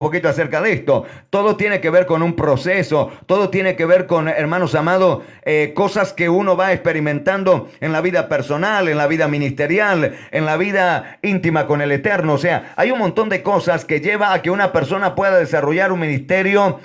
poquito acerca de esto. Todo tiene que ver con un proceso, todo tiene que ver con, hermanos amados, cosas que uno va experimentando en la vida personal, en la vida ministerial, en la vida íntima con el Eterno. O sea, hay un montón de cosas que lleva a que una persona pueda desarrollar un ministerio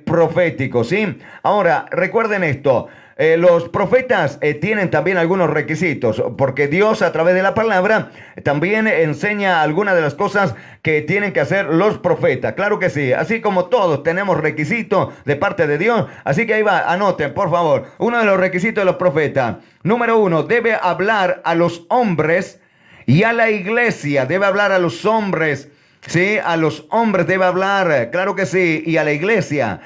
profético, ¿sí? Ahora, recuerden esto. Los profetas tienen también algunos requisitos, porque Dios a través de la palabra también enseña algunas de las cosas que tienen que hacer los profetas. Claro que sí, así como todos tenemos requisitos de parte de Dios. Así que ahí va, anoten por favor. Uno de los requisitos de los profetas. Número uno, debe hablar a los hombres y a la iglesia. Debe hablar a los hombres. Sí, a los hombres debe hablar, claro que sí, y a la iglesia.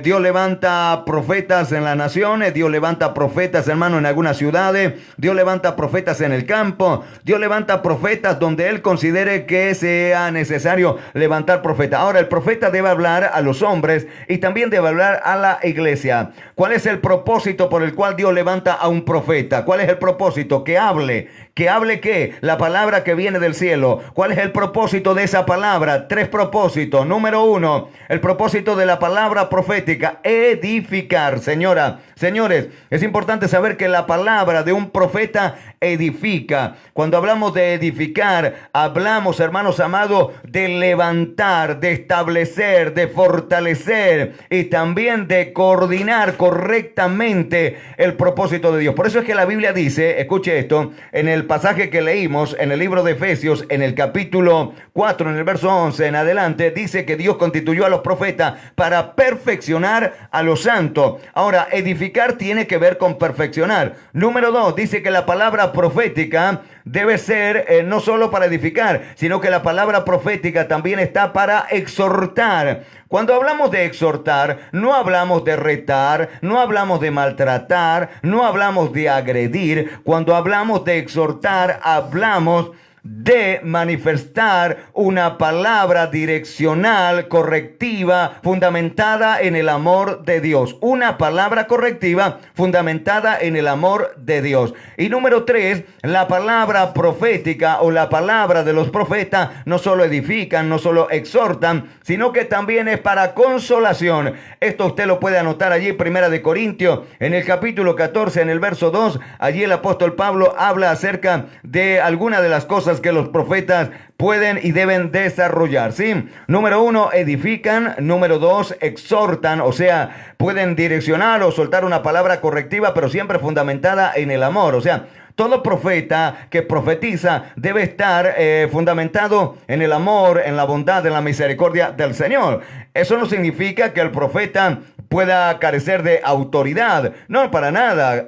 Dios levanta profetas en las naciones, Dios levanta profetas, hermano, en algunas ciudades, Dios levanta profetas en el campo, Dios levanta profetas donde Él considere que sea necesario levantar profetas. Ahora, el profeta debe hablar a los hombres y también debe hablar a la iglesia. ¿Cuál es el propósito por el cual Dios levanta a un profeta? ¿Cuál es el propósito? Que hable. ¿Que hable qué? La palabra que viene del cielo. ¿Cuál es el propósito de esa palabra? Tres propósitos. Número uno, el propósito de la palabra profética, edificar. Señora, señores, es importante saber que la palabra de un profeta edifica. Cuando hablamos de edificar, hablamos, hermanos amados, de levantar, de establecer, de fortalecer y también de coordinar correctamente el propósito de Dios. Por eso es que la Biblia dice, escuche esto, en el pasaje que leímos en el libro de Efesios, en el capítulo 4, en el verso 11 en adelante, dice que Dios constituyó a los profetas para perfeccionar a los santos. Ahora, edificar tiene que ver con perfeccionar. Número 2, dice que la palabra profética debe ser no solo para edificar, sino que la palabra profética también está para exhortar. Cuando hablamos de exhortar, no hablamos de retar, no hablamos de maltratar, no hablamos de agredir. Cuando hablamos de exhortar, hablamos de manifestar una palabra direccional, correctiva, fundamentada en el amor de Dios. Una palabra correctiva fundamentada en el amor de Dios. Y número 3, la palabra profética o la palabra de los profetas no solo edifican, no solo exhortan, sino que también es para consolación. Esto usted lo puede anotar allí, Primera de Corintios, en el capítulo 14, en el verso 2. Allí el apóstol Pablo habla acerca de algunas de las cosas que los profetas pueden y deben desarrollar, ¿sí? Número 1, edifican. Número 2, exhortan, o sea, pueden direccionar o soltar una palabra correctiva, pero siempre fundamentada en el amor. O sea, todo profeta que profetiza debe estar fundamentado en el amor, en la bondad, en la misericordia del Señor. Eso no significa que el profeta pueda carecer de autoridad. No, para nada.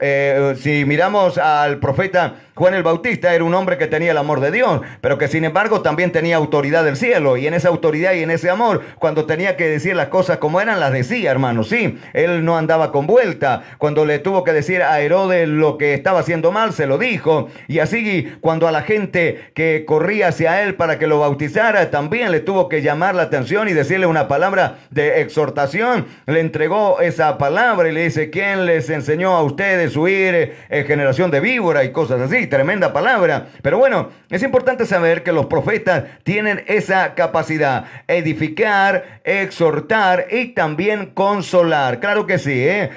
Si miramos al profeta Juan el Bautista, era un hombre que tenía el amor de Dios, pero que sin embargo también tenía autoridad del cielo. Y en esa autoridad y en ese amor, cuando tenía que decir las cosas como eran, las decía, hermano. Sí, él no andaba con vuelta. Cuando le tuvo que decir a Herodes lo que estaba haciendo mal, se lo dijo. Y así, cuando a la gente que corría hacia él para que lo bautizara, también le tuvo que llamar la atención y decirle una palabra de exhortación. Le entregó esa palabra y le dice: ¿quién les enseñó a ustedes huir, generación de víbora? Y cosas así. Tremenda palabra. Pero bueno, es importante saber que los profetas tienen esa capacidad: edificar, exhortar y también consolar. Claro que sí, ¿eh?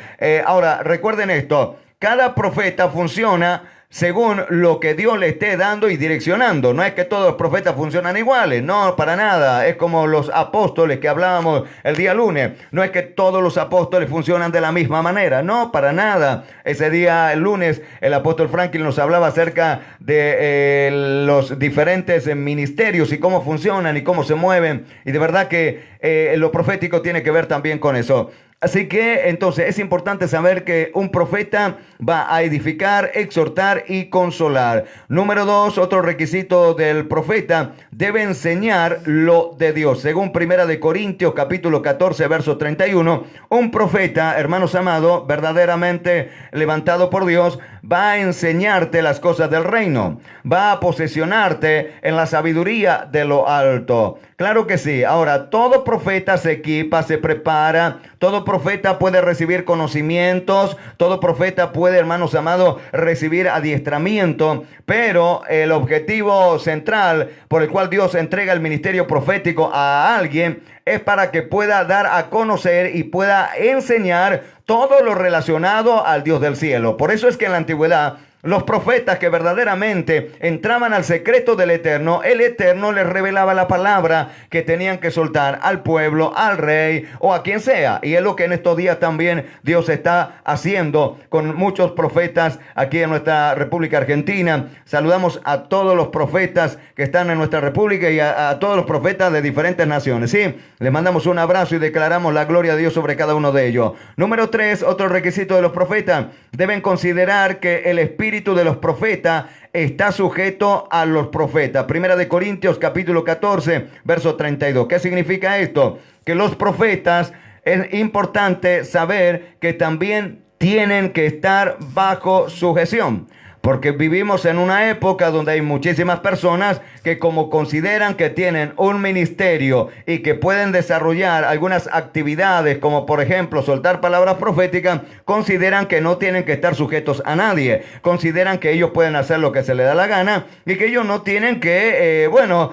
Ahora, recuerden esto: cada profeta funciona según lo que Dios le esté dando y direccionando. No es que todos los profetas funcionan iguales, no, para nada. Es como los apóstoles que hablábamos el día lunes. No es que todos los apóstoles funcionan de la misma manera, no, para nada. Ese día, el lunes, el apóstol Franklin nos hablaba acerca de los diferentes ministerios y cómo funcionan y cómo se mueven. Y de verdad que lo profético tiene que ver también con eso. Así que entonces es importante saber que un profeta va a edificar, exhortar y consolar. Número 2, otro requisito del profeta: debe enseñar lo de Dios. Según Primera de Corintios capítulo 14 verso 31, un profeta, hermanos amados, verdaderamente levantado por Dios, va a enseñarte las cosas del reino, va a posesionarte en la sabiduría de lo alto. Claro que sí. Ahora, todo profeta se equipa, se prepara, todo profeta puede recibir conocimientos, todo profeta puede, hermanos amados, recibir adiestramiento, pero el objetivo central por el cual Dios entrega el ministerio profético a alguien es para que pueda dar a conocer y pueda enseñar todo lo relacionado al Dios del cielo. Por eso es que en la antigüedad, los profetas que verdaderamente entraban al secreto del Eterno, el Eterno les revelaba la palabra que tenían que soltar al pueblo, al rey o a quien sea. Y es lo que en estos días también Dios está haciendo con muchos profetas aquí en nuestra República Argentina. Saludamos a todos los profetas que están en nuestra República y a todos los profetas de diferentes naciones. Sí, les mandamos un abrazo y declaramos la gloria de Dios sobre cada uno de ellos. Número 3, otro requisito de los profetas: deben considerar que el espíritu de los profetas está sujeto a los profetas. Primera de Corintios capítulo 14 verso 32. ¿Qué significa esto? Que los profetas, es importante saber que también tienen que estar bajo sujeción. Porque vivimos en una época donde hay muchísimas personas que, como consideran que tienen un ministerio y que pueden desarrollar algunas actividades, como por ejemplo soltar palabras proféticas, consideran que no tienen que estar sujetos a nadie. Consideran que ellos pueden hacer lo que se les da la gana y que ellos no tienen que,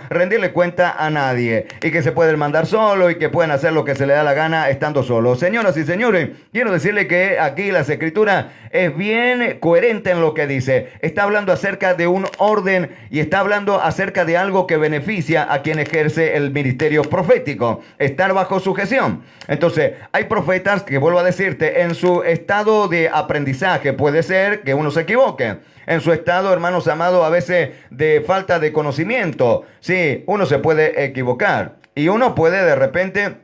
rendirle cuenta a nadie. Y que se pueden mandar solo y que pueden hacer lo que se les da la gana estando solos. Señoras y señores, quiero decirle que aquí las Escrituras es bien coherente en lo que dice. Está hablando acerca de un orden y está hablando acerca de algo que beneficia a quien ejerce el ministerio profético, estar bajo sujeción. Entonces, hay profetas que, vuelvo a decirte, en su estado de aprendizaje puede ser que uno se equivoque. En su estado, hermanos amados, a veces de falta de conocimiento, sí, uno se puede equivocar y uno puede de repente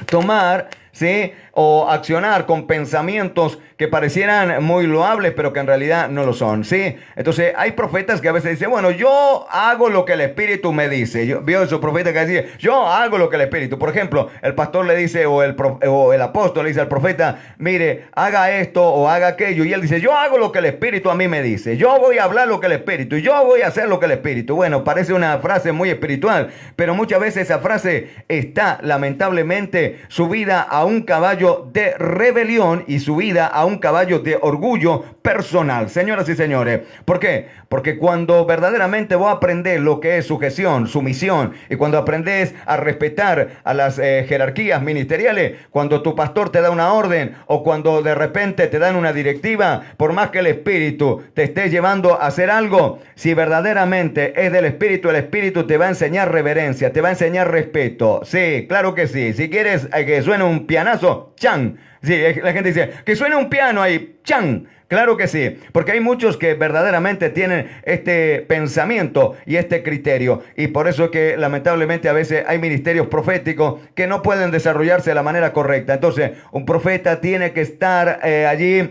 tomar, ¿sí?, o accionar con pensamientos que parecieran muy loables, pero que en realidad no lo son, ¿sí? Entonces, hay profetas que a veces dicen, bueno, yo hago lo que el Espíritu me dice. Vio esos profetas que dicen, yo hago lo que el Espíritu. Por ejemplo, el pastor le dice, o el apóstol le dice al profeta, mire, haga esto o haga aquello. Y él dice, yo hago lo que el Espíritu a mí me dice. Yo voy a hablar lo que el Espíritu. Yo voy a hacer lo que el Espíritu. Bueno, parece una frase muy espiritual, pero muchas veces esa frase está, lamentablemente, subida a un caballo de rebelión y subida a un caballo de orgullo personal. Señoras y señores, ¿por qué? Porque cuando verdaderamente vos aprendés lo que es sujeción, sumisión, y cuando aprendes a respetar a las jerarquías ministeriales, cuando tu pastor te da una orden o cuando de repente te dan una directiva, por más que el Espíritu te esté llevando a hacer algo, si verdaderamente es del Espíritu, el Espíritu te va a enseñar reverencia, te va a enseñar respeto. Sí, claro que sí. Si quieres que suene un pianazo, ¡chan! Sí, la gente dice, que suene un piano ahí, ¡chan! Claro que sí, porque hay muchos que verdaderamente tienen este pensamiento y este criterio, y por eso es que lamentablemente a veces hay ministerios proféticos que no pueden desarrollarse de la manera correcta. Entonces, un profeta tiene que estar allí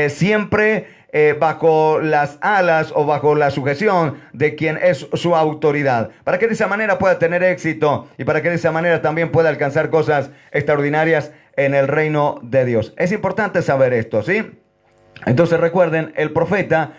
siempre bajo las alas o bajo la sujeción de quien es su autoridad, para que de esa manera pueda tener éxito y para que de esa manera también pueda alcanzar cosas extraordinarias en el reino de Dios. Es importante saber esto, ¿sí? Entonces recuerden, el profeta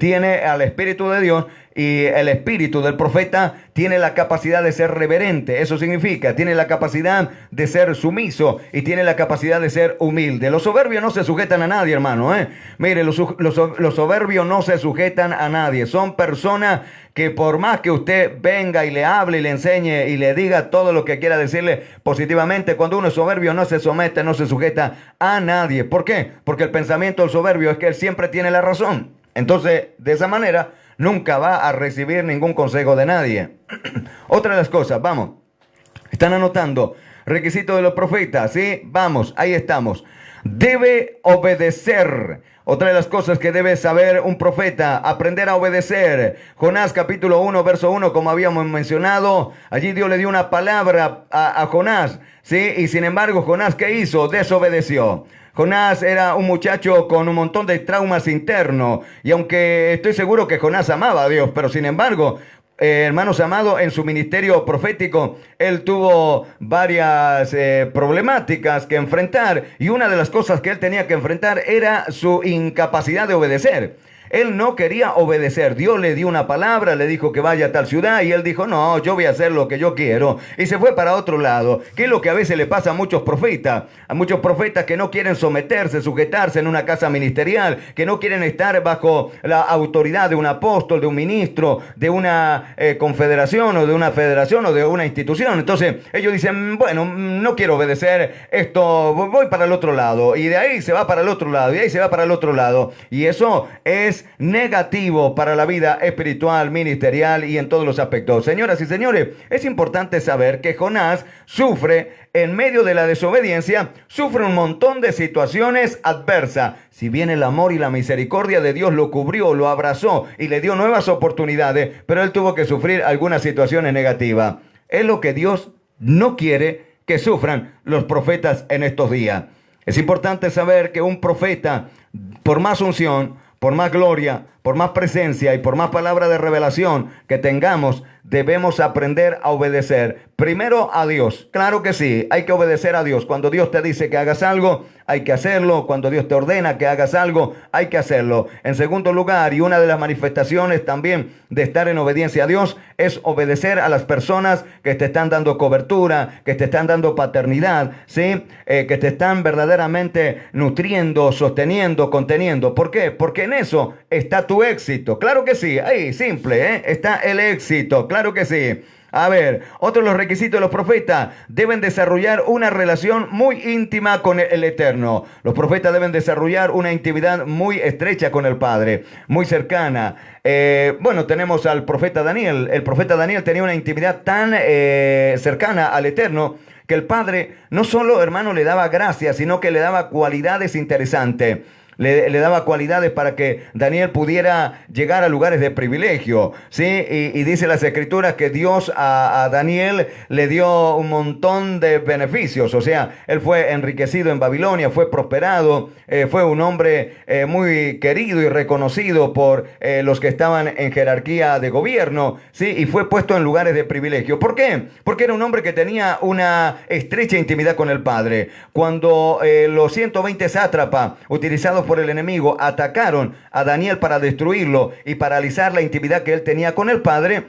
tiene al Espíritu de Dios, y el espíritu del profeta tiene la capacidad de ser reverente. Eso significa, tiene la capacidad de ser sumiso y tiene la capacidad de ser humilde. Los soberbios no se sujetan a nadie, hermano, Mire, los soberbios no se sujetan a nadie. Son personas que por más que usted venga y le hable y le enseñe y le diga todo lo que quiera decirle positivamente, cuando uno es soberbio no se somete, no se sujeta a nadie. ¿Por qué? Porque el pensamiento del soberbio es que él siempre tiene la razón. Entonces, de esa manera, nunca va a recibir ningún consejo de nadie. Otra de las cosas, vamos. ¿Están anotando? Requisito de los profetas, ¿sí? Vamos, ahí estamos. Debe obedecer. Otra de las cosas que debe saber un profeta, aprender a obedecer. Jonás capítulo 1, verso 1, como habíamos mencionado, allí Dios le dio una palabra a Jonás, ¿sí? Y sin embargo, Jonás, ¿qué hizo? Desobedeció. Jonás era un muchacho con un montón de traumas internos, y aunque estoy seguro que Jonás amaba a Dios, pero sin embargo, hermanos amados, en su ministerio profético, él tuvo varias problemáticas que enfrentar, y una de las cosas que él tenía que enfrentar era su incapacidad de obedecer. Él no quería obedecer. Dios le dio una palabra, le dijo que vaya a tal ciudad y él dijo, no, yo voy a hacer lo que yo quiero. Y se fue para otro lado. ¿Qué es lo que a veces le pasa a muchos profetas? A muchos profetas que no quieren someterse, sujetarse en una casa ministerial, que no quieren estar bajo la autoridad de un apóstol, de un ministro, de una confederación o de una federación o de una institución. Entonces ellos dicen, bueno, no quiero obedecer esto, voy para el otro lado. Y de ahí se va para el otro lado, y de ahí se va para el otro lado. Y eso es negativo para la vida espiritual, ministerial y en todos los aspectos. Señoras y señores, es importante saber que Jonás sufre, en medio de la desobediencia, sufre un montón de situaciones adversas. Si bien el amor y la misericordia de Dios lo cubrió, lo abrazó y le dio nuevas oportunidades, pero él tuvo que sufrir algunas situaciones negativas. Es lo que Dios no quiere que sufran los profetas en estos días. Es importante saber que un profeta, por más unción, por más gloria, por más presencia y por más palabra de revelación que tengamos, debemos aprender a obedecer. Primero a Dios. Claro que sí, hay que obedecer a Dios. Cuando Dios te dice que hagas algo, hay que hacerlo. Cuando Dios te ordena que hagas algo, hay que hacerlo. En segundo lugar, y una de las manifestaciones también de estar en obediencia a Dios, es obedecer a las personas que te están dando cobertura, que te están dando paternidad, ¿sí? Que te están verdaderamente nutriendo, sosteniendo, conteniendo. ¿Por qué? Porque en eso está tu éxito. Claro que sí, ahí, simple, está el éxito. Claro que sí. A ver, otro de los requisitos de los profetas: deben desarrollar una relación muy íntima con el Eterno. Los profetas deben desarrollar una intimidad muy estrecha con el Padre, muy cercana. Bueno, tenemos al profeta Daniel. El profeta Daniel tenía una intimidad tan cercana al Eterno que el Padre no solo, hermano, le daba gracias, sino que le daba cualidades interesantes. Le daba cualidades para que Daniel pudiera llegar a lugares de privilegio, ¿sí? Y dice las Escrituras que Dios a Daniel le dio un montón de beneficios. O sea, él fue enriquecido en Babilonia, fue prosperado, fue un hombre muy querido y reconocido por los que estaban en jerarquía de gobierno, ¿sí? Y fue puesto en lugares de privilegio. ¿Por qué? Porque era un hombre que tenía una estrecha intimidad con el Padre. Cuando los 120 sátrapas utilizados por el enemigo atacaron a Daniel para destruirlo y paralizar la intimidad que él tenía con el Padre,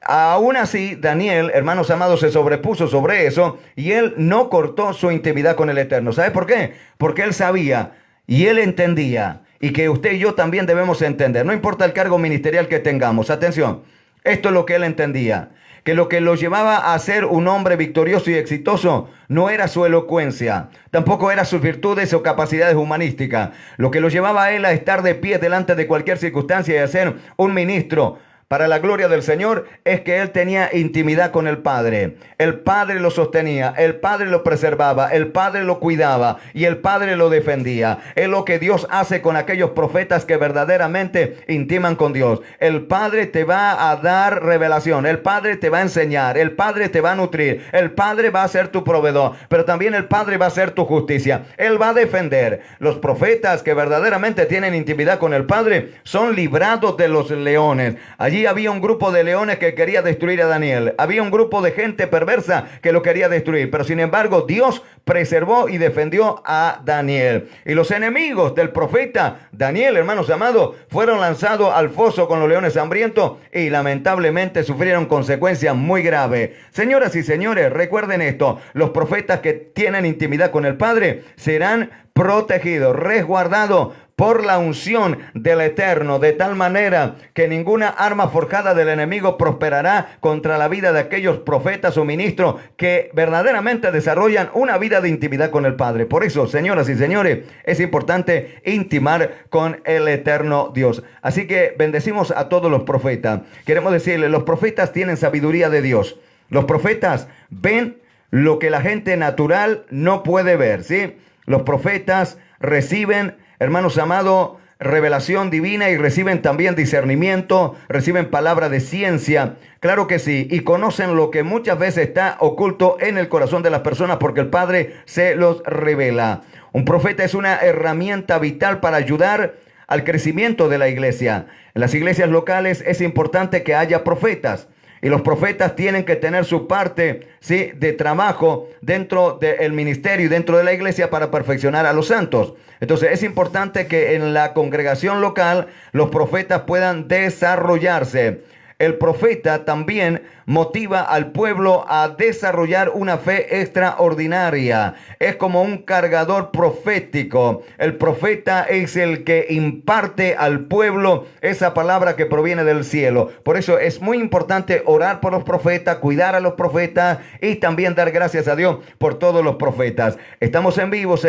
aún así Daniel, hermanos amados, se sobrepuso sobre eso y él no cortó su intimidad con el Eterno. ¿Sabe por qué? Porque él sabía y él entendía, y que usted y yo también debemos entender, no importa el cargo ministerial que tengamos. Atención, esto es lo que él entendía: que lo que lo llevaba a ser un hombre victorioso y exitoso no era su elocuencia, tampoco eran sus virtudes o capacidades humanísticas. Lo que lo llevaba a él a estar de pie delante de cualquier circunstancia y a ser un ministro para la gloria del Señor es que él tenía intimidad con el Padre. El Padre lo sostenía, el Padre lo preservaba, el Padre lo cuidaba y el Padre lo defendía. Es lo que Dios hace con aquellos profetas que verdaderamente intiman con Dios. El Padre te va a dar revelación, el Padre te va a enseñar, el Padre te va a nutrir, el Padre va a ser tu proveedor, pero también el Padre va a ser tu justicia. Él va a defender. Los profetas que verdaderamente tienen intimidad con el Padre son librados de los leones. Allí había un grupo de leones que quería destruir a Daniel. Había un grupo de gente perversa que lo quería destruir. Pero sin embargo, Dios preservó y defendió a Daniel. Y los enemigos del profeta Daniel, hermanos amados, fueron lanzados al foso con los leones hambrientos y lamentablemente sufrieron consecuencias muy graves. Señoras y señores, recuerden esto: los profetas que tienen intimidad con el Padre serán protegidos, resguardados por la unción del Eterno, de tal manera que ninguna arma forjada del enemigo prosperará contra la vida de aquellos profetas o ministros que verdaderamente desarrollan una vida de intimidad con el Padre. Por eso, señoras y señores, es importante intimar con el eterno Dios. Así que bendecimos a todos los profetas. Queremos decirles, los profetas tienen sabiduría de Dios. Los profetas ven lo que la gente natural no puede ver, ¿sí? Los profetas reciben, hermanos amados, revelación divina y reciben también discernimiento, reciben palabra de ciencia. Claro que sí, y conocen lo que muchas veces está oculto en el corazón de las personas porque el Padre se los revela. Un profeta es una herramienta vital para ayudar al crecimiento de la iglesia. En las iglesias locales es importante que haya profetas. Y los profetas tienen que tener su parte, ¿sí?, de trabajo dentro del ministerio y dentro de la iglesia para perfeccionar a los santos. Entonces es importante que en la congregación local los profetas puedan desarrollarse. El profeta también motiva al pueblo a desarrollar una fe extraordinaria. Es como un cargador profético. El profeta es el que imparte al pueblo esa palabra que proviene del cielo. Por eso es muy importante orar por los profetas, cuidar a los profetas y también dar gracias a Dios por todos los profetas. Estamos en vivo, señor.